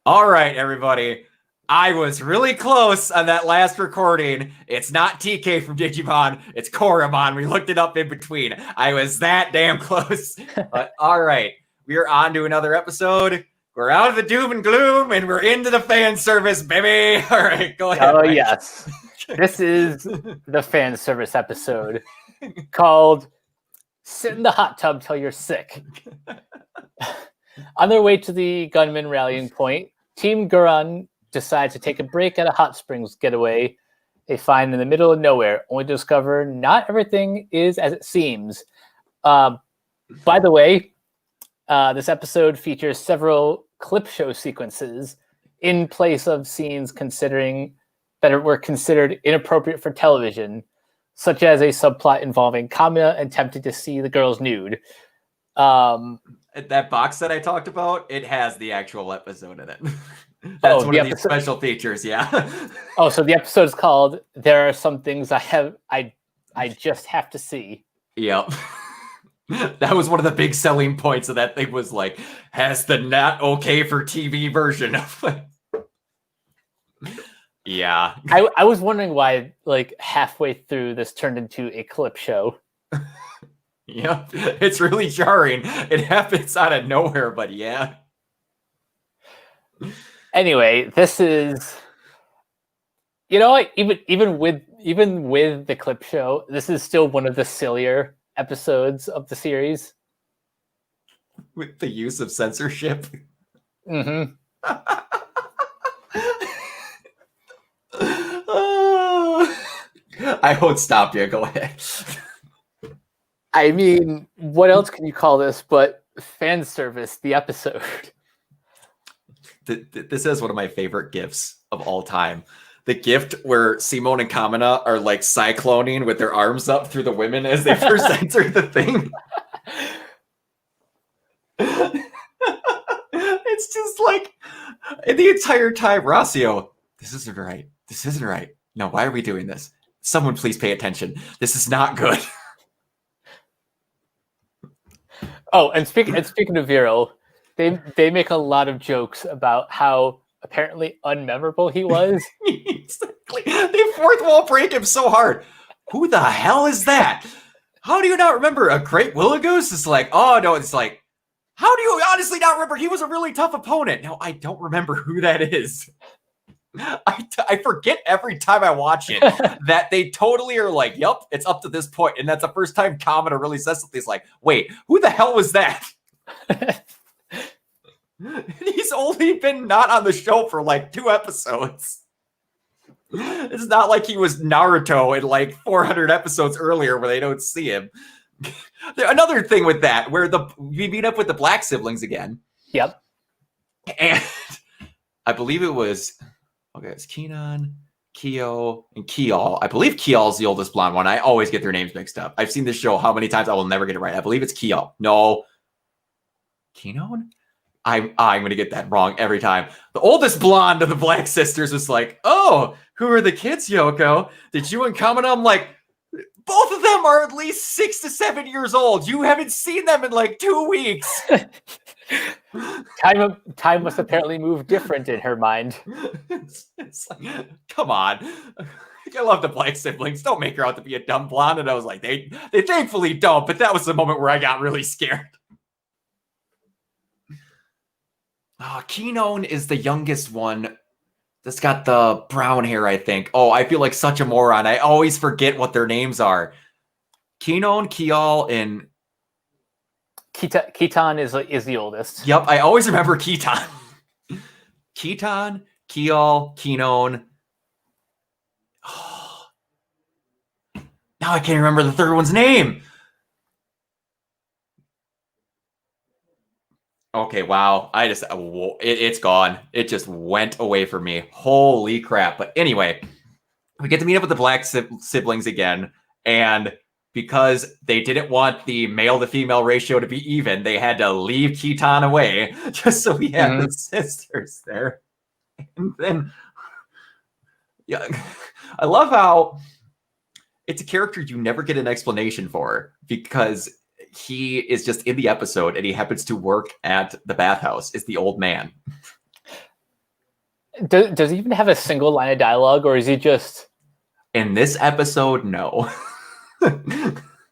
All right, everybody. I was really close on that last recording. It's not TK from Digimon, it's Koromon. We looked it up in between. I was that damn close. But all right, we are on to another episode. We're out of the doom and gloom and we're into the fan service, baby. All right, go ahead. Oh, yes. This is the fan service episode called Sit in the Hot Tub Till You're Sick. On their way to the gunman rallying point, Team Gurren decides to take a break at a hot springs getaway they find in the middle of nowhere, only to discover not everything is as it seems. By the way, this episode features several clip show sequences in place of scenes that were considered inappropriate for television, such as a subplot involving Kamina attempting to see the girls nude. That box that I talked about, it has the actual episode in it. That's one of these special features, yeah. Oh, so the episode is called "There Are Some Things I Just Have to See." Yep. That was one of the big selling points of that thing, was like, has the not okay for TV version of it. Yeah. I was wondering why, like, halfway through this turned into a clip show. Yeah, it's really jarring. It happens out of nowhere, but yeah. Anyway, this is, even with the clip show, this is still one of the sillier episodes of the series. With the use of censorship. Mm-hmm. I won't stop you. Go ahead. I mean, what else can you call this but fan service, the episode? This is one of my favorite gifs of all time. The gift where Simone and Kamina are like cycloning with their arms up through the women as they first enter the thing. It's just like, the entire time, Rossio, this isn't right. This isn't right. No, why are we doing this? Someone please pay attention. This is not good. Oh, and speaking of Viral, they make a lot of jokes about how apparently unmemorable he was. Exactly. They fourth wall break him so hard. Who the hell is that? How do you not remember a Great Willigoose? It's like, oh no, it's like, how do you honestly not remember? He was a really tough opponent. No, I don't remember who that is. I forget every time I watch it that they totally are like, yep, it's up to this point. And that's the first time Kamina really says something. He's like, wait, who the hell was that? He's only been not on the show for like 2 episodes. It's not like he was Naruto in like 400 episodes earlier where they don't see him. Another thing with that, where we meet up with the black siblings again. Yep. And I believe it was, okay, it's Keenan, Keo, and Kial. I believe Kial's the oldest blonde one. I always get their names mixed up. I've seen this show how many times I will never get it right. I believe it's Kial. No. Keenan? I'm going to get that wrong every time. The oldest blonde of the Black Sisters was like, oh, who are the kids, Yoko? Did you and Kamina? I'm like, both of them are at least 6 to 7 years old. You haven't seen them in like 2 weeks. Time must apparently move different in her mind. It's like, come on. I love the Black siblings. Don't make her out to be a dumb blonde. And I was like, they thankfully don't. But that was the moment where I got really scared. Oh, Keenon is the youngest one that's got the brown hair, I think. Oh, I feel like such a moron. I always forget what their names are. Keenon, Kial, and Keaton is the oldest. Yep, I always remember Keaton. Keaton, Kial, Keenon. Oh. Now I can't remember the third one's name. Okay, wow. It's gone. It just went away from me. Holy crap. But anyway, we get to meet up with the black siblings again. And because they didn't want the male to female ratio to be even, they had to leave Keaton away just so we had the sisters there. And then, yeah, I love how it's a character you never get an explanation for, because he is just in the episode and he happens to work at the bathhouse, is the old man. Does he even have a single line of dialogue, or is he just? In this episode, no.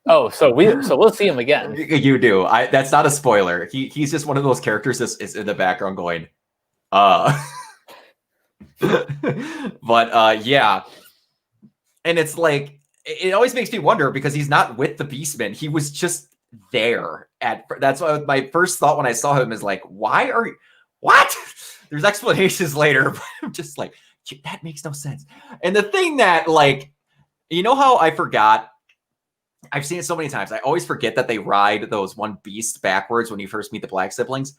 Oh, so we'll see him again. You do. That's not a spoiler. He's just one of those characters that is in the background going, but yeah. And it's like, it always makes me wonder because he's not with the Beastmen. He was just there that's why my first thought when I saw him is like, what? There's explanations later, but I'm just like, that makes no sense. And the thing that, like, you know how I forgot, I've seen it so many times. I always forget that they ride those one beast backwards when you first meet the Black siblings.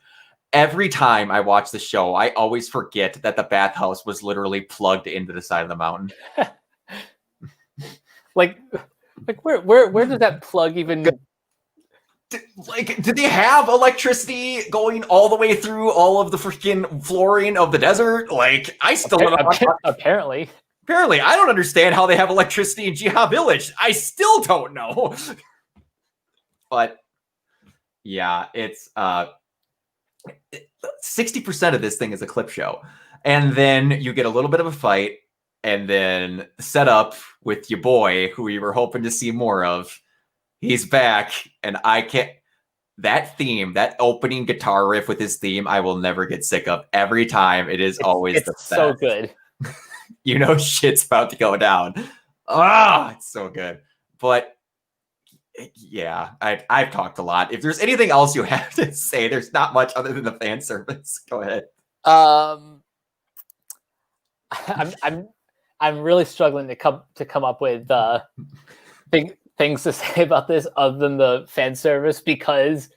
Every time I watch the show, I always forget that the bathhouse was literally plugged into the side of the mountain. like where does that plug even? Did they have electricity going all the way through all of the freaking flooring of the desert? Like, I still don't know. Apparently. Apparently, I don't understand how they have electricity in Jiha Village. I still don't know. But yeah, it's 60% of this thing is a clip show. And then you get a little bit of a fight, and then set up with your boy, who we were hoping to see more of. He's back, and I can't. That theme, that opening guitar riff with his theme, I will never get sick of. Every time, it's always the best. So good. You know shit's about to go down. It's so good. But yeah, I've talked a lot. If there's anything else you have to say, there's not much other than the fan service. Go ahead. I'm really struggling to come up with big things to say about this other than the fan service because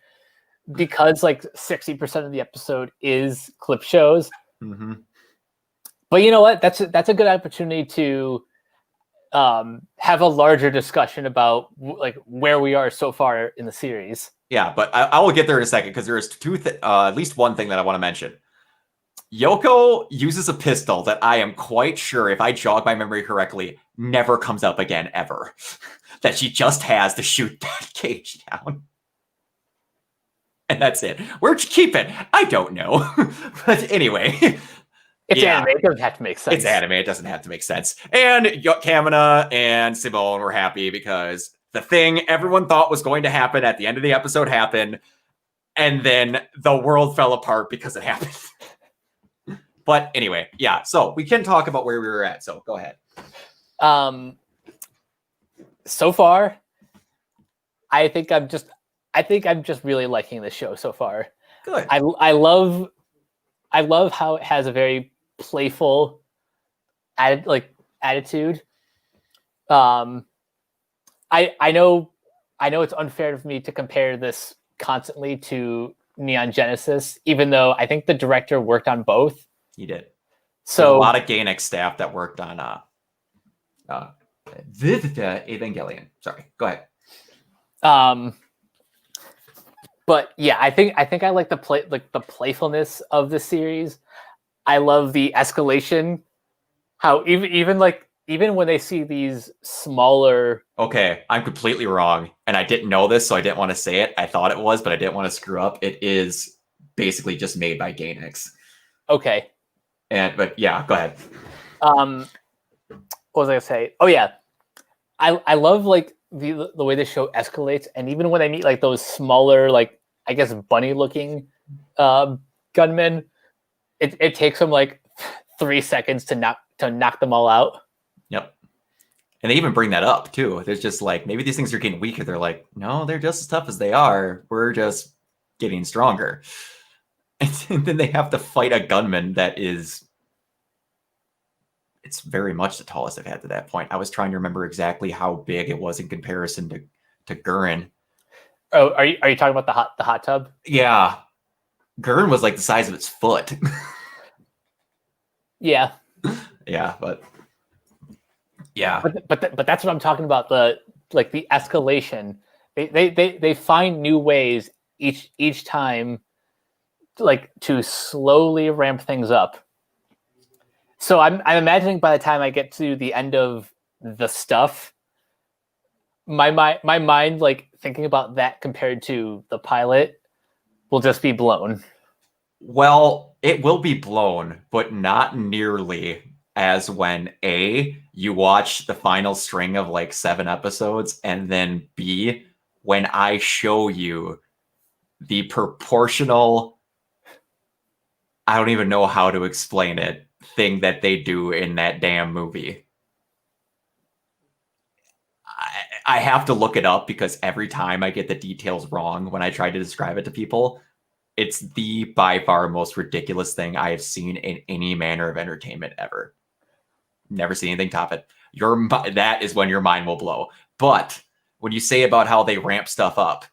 like 60% of the episode is clip shows. Mm-hmm. But you know what? That's a good opportunity to have a larger discussion about like where we are so far in the series. Yeah, but I will get there in a second because there is at least one thing that I want to mention. Yoko uses a pistol that I am quite sure, if I jog my memory correctly, never comes up again ever. That she just has to shoot that cage down. And that's it. Where'd you keep it? I don't know. But anyway. It's anime. It doesn't have to make sense. It's anime. It doesn't have to make sense. And Kamina and Simone were happy because the thing everyone thought was going to happen at the end of the episode happened. And then the world fell apart because it happened. But anyway, yeah. So we can talk about where we were at. So go ahead. So far, I think I'm just really liking this show so far. Good. I love how it has a very playful attitude. I know it's unfair for me to compare this constantly to Neon Genesis, even though I think the director worked on both. He did. So there's a lot of Gainax staff that worked on Evangelion. Sorry, go ahead. But yeah, I think I like the playfulness of the series. I love the escalation. How even when they see these smaller. Okay, I'm completely wrong, and I didn't know this, so I didn't want to say it. I thought it was, but I didn't want to screw up. It is basically just made by Gainax. Okay. But yeah, go ahead. What was I gonna say? Oh yeah, I love like the way the show escalates, and even when I meet like those smaller, like I guess bunny looking gunmen, it takes them like 3 seconds to knock them all out. Yep. And they even bring that up too. There's just like, maybe these things are getting weaker. They're like, no, they're just as tough as they are. We're just getting stronger. And then they have to fight a gunman that is, it's very much the tallest I've had to that point. I was trying to remember exactly how big it was in comparison to Gurren. Oh, are you talking about the hot tub? Yeah. Gurren was like the size of its foot. Yeah. Yeah, but yeah. But that's what I'm talking about. The escalation. They find new ways each time, like to slowly ramp things up. So I'm imagining by the time I get to the end of the stuff, my mind like thinking about that compared to the pilot will just be blown. Well, it will be blown, but not nearly as when A, you watch the final string of like 7 episodes, and then B, when I show you the proportional, I don't even know how to explain it, thing that they do in that damn movie. I have to look it up because every time I get the details wrong when I try to describe it to people, it's the by far most ridiculous thing I have seen in any manner of entertainment ever. Never seen anything top it. That is when your mind will blow. But when you say about how they ramp stuff up,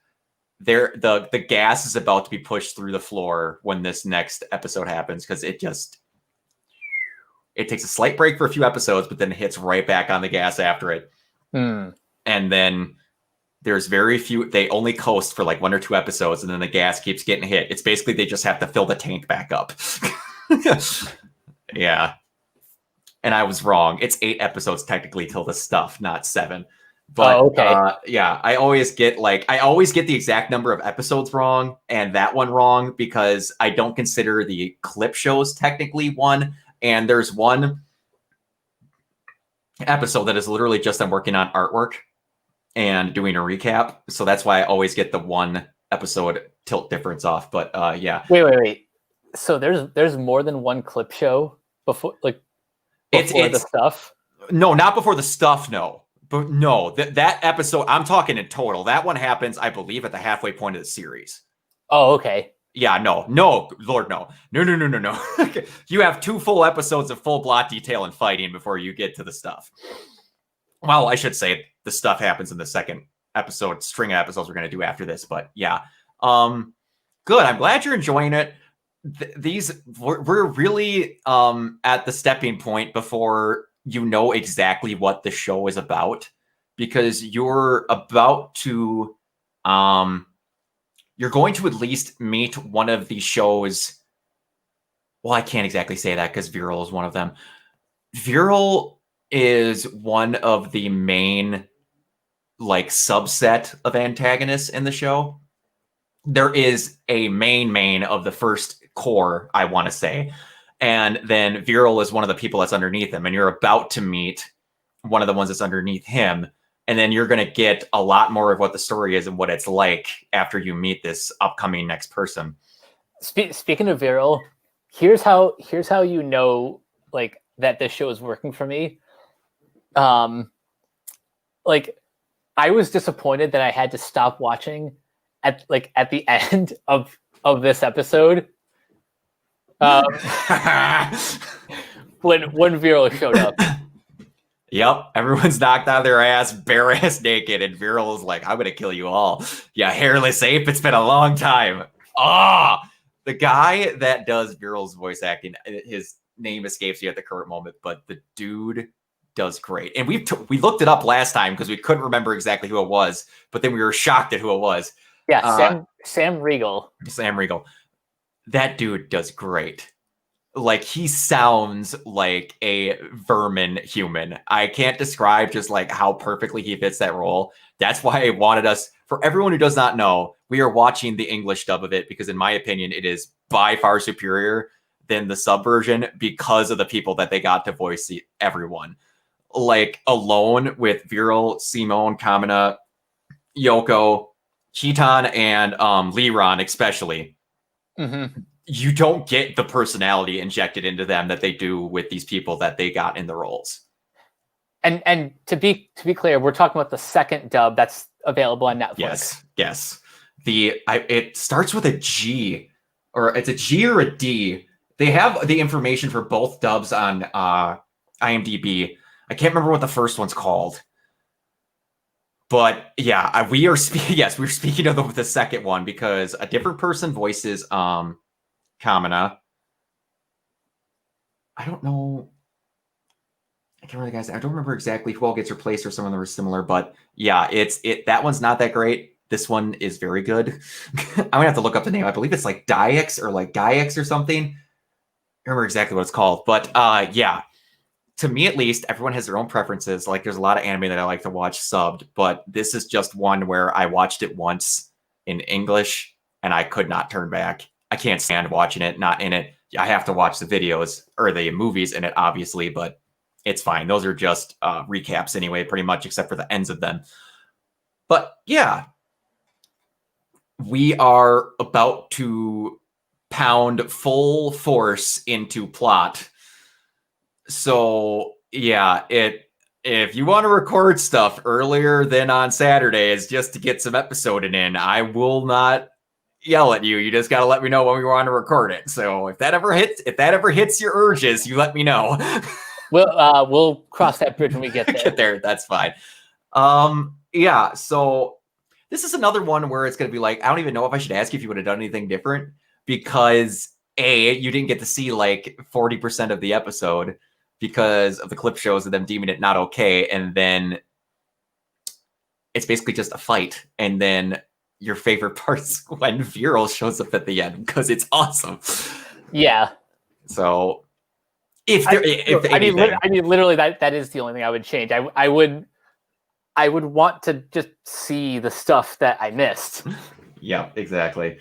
the gas is about to be pushed through the floor when this next episode happens, because it takes a slight break for a few episodes, but then hits right back on the gas after it. And then there's very few, they only coast for like 1 or 2 episodes, and then the gas keeps getting hit. It's basically they just have to fill the tank back up. Yeah. And I was wrong. It's 8 episodes technically till the stuff, not 7. But okay. Yeah, I always get the exact number of episodes wrong and that one wrong because I don't consider the clip shows technically one. And there's one episode that is literally just I'm working on artwork and doing a recap. So that's why I always get the 1 episode tilt difference off. But yeah. Wait. So there's more than 1 clip show before the stuff? No, not before the stuff, no. But no, that episode, I'm talking in total. That one happens, I believe, at the halfway point of the series. Oh, okay. Yeah, no, Lord, no. No. You have 2 full episodes of full plot detail and fighting before you get to the stuff. Well, I should say the stuff happens in the second episode, string of episodes we're going to do after this. But yeah, good. I'm glad you're enjoying it. We're really at the stepping point before you know exactly what the show is about, because you're about to you're going to at least meet one of the show's, well, I can't exactly say that because Viral is one of them. Viral is one of the main like subset of antagonists in the show. There is a main of the first core, I want to say. And then Viral is one of the people that's underneath him. And you're about to meet one of the ones that's underneath him. And then you're going to get a lot more of what the story is and what it's like after you meet this upcoming next person. Speaking of Viral, here's how you know like that this show is working for me. Like I was disappointed that I had to stop watching at the end of this episode. When Viral showed up. Yep, everyone's knocked out of their ass, bare ass naked, and Viral is like, I'm gonna kill you all. Yeah, hairless ape, it's been a long time. The guy that does Viral's voice acting, his name escapes me at the current moment, but the dude does great. And we looked it up last time because we couldn't remember exactly who it was, but then we were shocked at who it was. Yeah, Sam Riegel. Sam Riegel. That dude does great. Like, he sounds like a vermin human. I can't describe just like how perfectly he fits that role. That's why I wanted us, for everyone who does not know, we are watching the English dub of it because in my opinion, it is by far superior than the sub version because of the people that they got to voice everyone. Like, alone with Viral, Simone, Kamina, Yoko, Kitan, and Liron especially. Mm-hmm. You don't get the personality injected into them that they do with these people that they got in the roles. And to be clear, we're talking about the second dub that's available on Netflix. Yes. It starts with a G, or it's a G or a D. They have the information for both dubs on IMDb. I can't remember what the first one's called. But yeah, we're speaking of the second one because a different person voices Kamina. I don't know. I can't remember, guys. I don't remember exactly who all gets replaced or some of them are similar, but yeah, that one's not that great. This one is very good. I'm gonna have to look up the name. I believe it's like Diex or like Gaix or something. I don't remember exactly what it's called, but yeah. To me, at least, everyone has their own preferences. Like, there's a lot of anime that I like to watch subbed, but this is just one where I watched it once in English and I could not turn back. I can't stand watching it, not in it. I have to watch the videos or the movies in it, obviously, but it's fine. Those are just recaps anyway, pretty much, except for the ends of them. But yeah, we are about to pound full force into plot. So yeah, if you want to record stuff earlier than on Saturdays just to get some episoding in, I will not yell at you. You just got to let me know when we want to record it. So if that ever hits your urges, you let me know. We'll cross that bridge when we get there. Get there. That's fine. Yeah. So this is another one where it's going to be like, I don't even know if I should ask you if you would have done anything different, because you didn't get to see like 40% of the episode because of the clip shows of them deeming it not okay. And then it's basically just a fight. And then your favorite part's when Viral shows up at the end, because it's awesome. Yeah. So literally that is the only thing I would change. I would want to just see the stuff that I missed. Yeah, exactly.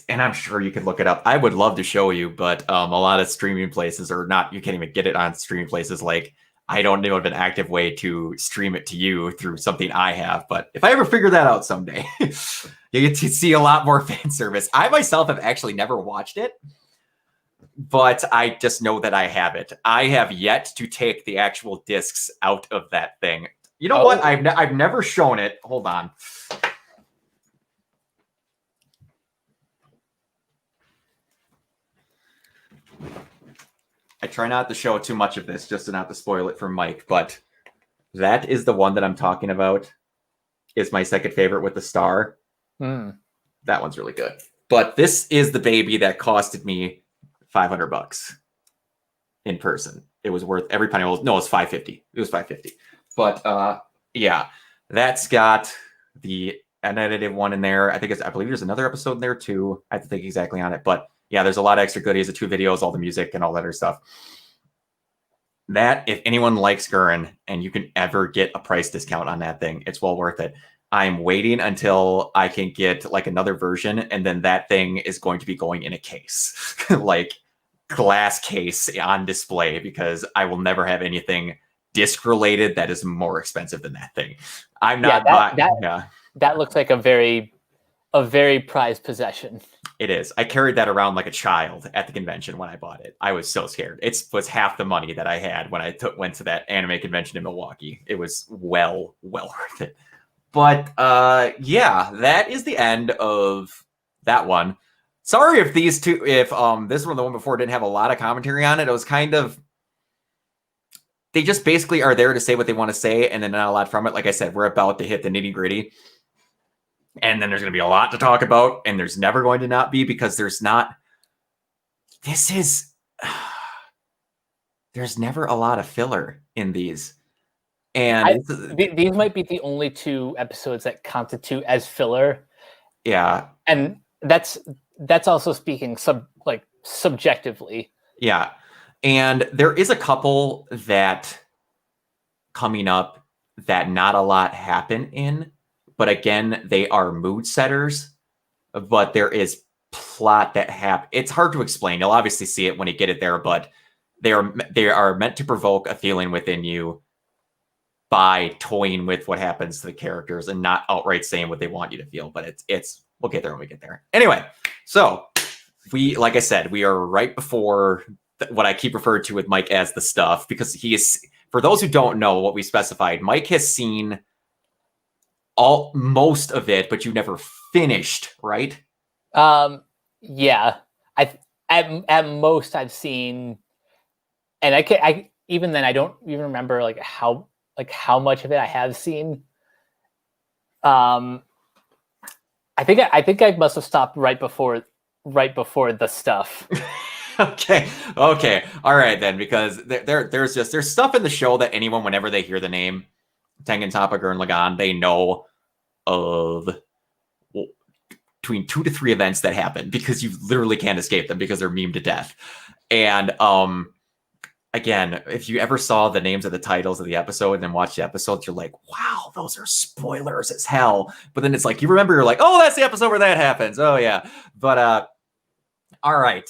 And I'm sure you could look it up. I would love to show you, but a lot of streaming places are not, you can't even get it on streaming places. Like, I don't know of an active way to stream it to you through something I have, but if I ever figure that out someday, you get to see a lot more fan service. I myself have actually never watched it, but I just know that I have it. I have yet to take the actual discs out of that thing. You know what? I've never shown it. Hold on. I try not to show too much of this just to not to spoil it for Mike, but that is the one that I'm talking about. Is my second favorite with the star. That one's really good. But this is the baby that costed me $500 in person. It was worth every penny. No, it was $550. It was $550. But yeah, that's got the unedited one in there. I believe there's another episode in there too. I have to think exactly on it, but yeah, there's a lot of extra goodies, the 2 videos, all the music, and all that other stuff. That, if anyone likes Gurren and you can ever get a price discount on that thing, it's well worth it. I'm waiting until I can get like another version, and then that thing is going to be going in a case, like glass case on display, because I will never have anything disc related that is more expensive than that thing. I'm not. That looks like a very prized possession. It is. I carried that around like a child at the convention when I bought it. I was so scared. It was half the money that I had when I went to that anime convention in Milwaukee. It was well worth it. But yeah, that is the end of that one. Sorry if these two, if this one, the one before, didn't have a lot of commentary on it. It was kind of, they just basically are there to say what they want to say, and then not a lot from it. Like I said, we're about to hit the nitty gritty. And then there's going to be a lot to talk about, and there's never going to not be, because there's never a lot of filler in these. And these might be the only 2 episodes that constitute as filler. Yeah. And that's also speaking subjectively. Yeah. And there is a couple that coming up that not a lot happen in. But again, they are mood setters, but there is plot that happens. It's hard to explain. You'll obviously see it when you get it there, but they are meant to provoke a feeling within you by toying with what happens to the characters and not outright saying what they want you to feel. But we'll get there when we get there. Anyway, so like I said, we are right before what I keep referring to with Mike as the stuff, because he is, for those who don't know what we specified, Mike has seen most of it, but you never finished, right? Yeah. At most I've seen, and I even then I don't even remember how much of it I have seen. I think I must have stopped right before the stuff. Okay. All right then, because there's stuff in the show that anyone, whenever they hear the name Tengen Toppa Gurren Lagann, they know of between 2 to 3 events that happen, because you literally can't escape them because they're memed to death. And again, if you ever saw the names of the titles of the episode and then watch the episodes, you're like, wow, those are spoilers as hell. But then it's like, you remember, you're like, oh, that's the episode where that happens. Oh yeah. But all right,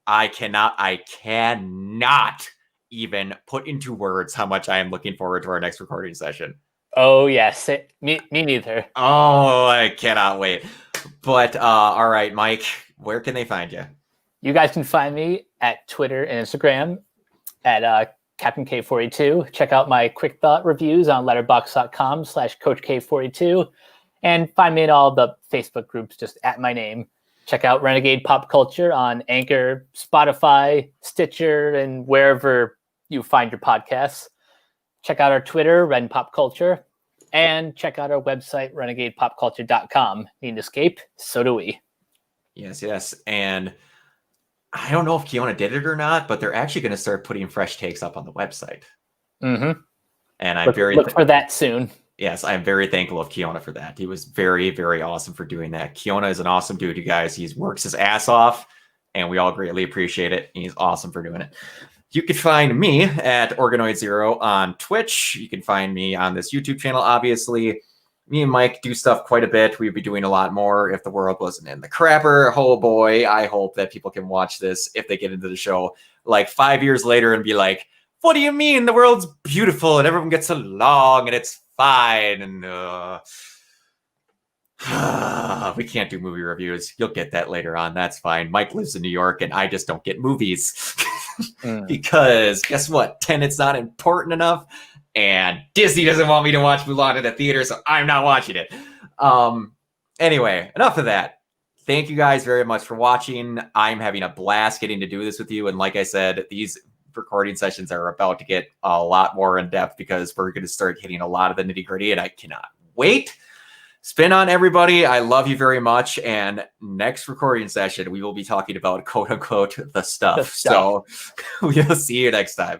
I cannot even put into words how much I am looking forward to our next recording session. Oh yes, me neither. Oh, I cannot wait. But all right, Mike, where can they find you? You guys can find me at Twitter and Instagram at Captain K42. Check out my quick thought reviews on letterbox.com/Coach K42, and find me in all the Facebook groups just at my name. Check out Renegade Pop Culture on Anchor, Spotify, Stitcher, and wherever you find your podcasts. Check out our Twitter, Ren Pop Culture, and check out our website, renegadepopculture.com. Need an escape? So do we. Yes. And I don't know if Kiona did it or not, but they're actually going to start putting fresh takes up on the website. Mm-hmm. And I'm look for that soon. Yes, I'm very thankful of Kiona for that. He was very, very awesome for doing that. Kiona is an awesome dude, you guys. He works his ass off, and we all greatly appreciate it. He's awesome for doing it. You can find me at Organoid Zero on Twitch. You can find me on this YouTube channel, obviously. Me and Mike do stuff quite a bit. We'd be doing a lot more if the world wasn't in the crapper. Oh boy, I hope that people can watch this if they get into the show like 5 years later and be like, what do you mean the world's beautiful and everyone gets along and it's fine? And we can't do movie reviews. You'll get that later on. That's fine. Mike lives in New York and I just don't get movies. Because guess what? Tenet's not important enough. And Disney doesn't want me to watch Mulan in the theater, so I'm not watching it. Anyway, enough of that. Thank you guys very much for watching. I'm having a blast getting to do this with you. And like I said, these recording sessions are about to get a lot more in depth because we're going to start hitting a lot of the nitty gritty, and I cannot wait. Spin on everybody. I love you very much. And next recording session, we will be talking about quote unquote the stuff. So we'll see you next time.